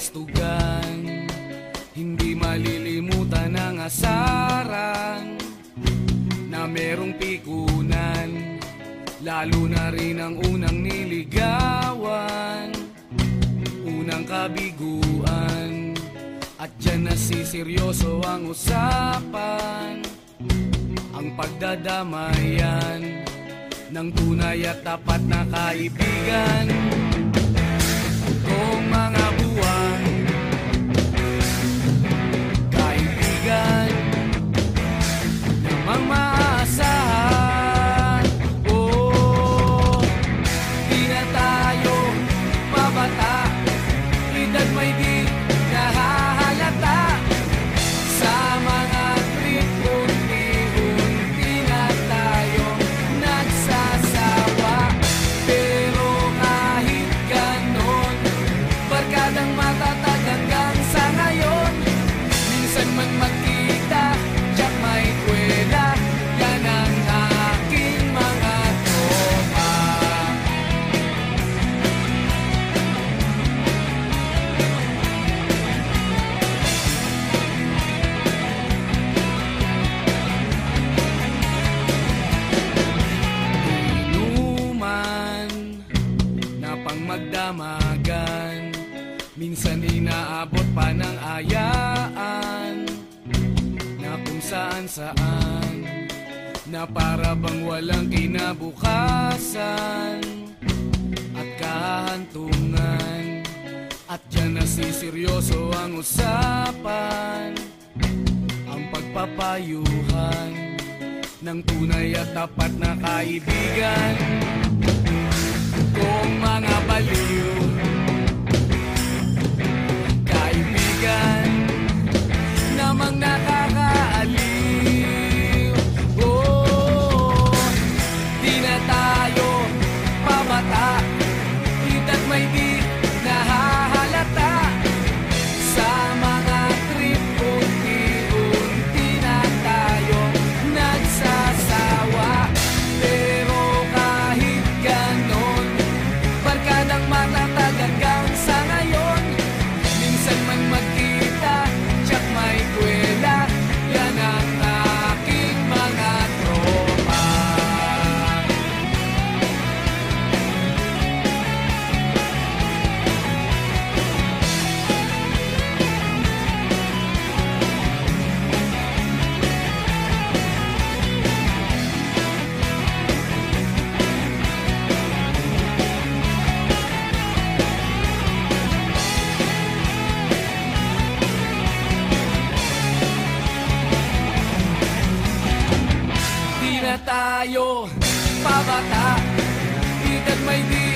kabastugan, hindi malilimutan ang asaran na merong pikunan, lalo na rin ang unang niligawan, unang kabiguan. At dyan nasiseryoso ang usapan, ang pagdadamayan ng tunay at tapat na kaibigan. Kung mga buwan, kaibigan namang maasahan. Oh, di na tayo pabata, edad may di nahahalata. Sa mga trip, unti-unti na tayong nagsasawa. Pero kahit ganon, barkadang matatag hanggang sa ngayon. Minsan man magkita, tiyak may kwela, yan ang aking mga tropa. Inuman na pang magdamagan, minsan inaabot pa ng ayaan, na kung saan-saan, na para bang walang kinabukasan at kahantungan. At dyan nasiseryoso ang usapan, ang pagpapayuhan ng tunay at tapat na kaibigan. Kung mga baliw, kaibigan namang nakakaaliw. Oh, di na tayo pabata, edad may di nahahalata. Sa mga trip, unti-unti na tayo nagsasawa. Pero kahit ganon, barkadang matatag hanggang sa ngayon. Minsan man magkita, tiyak may kwela, yan ang aking mga tropa. Di na tayo pabata, edad may di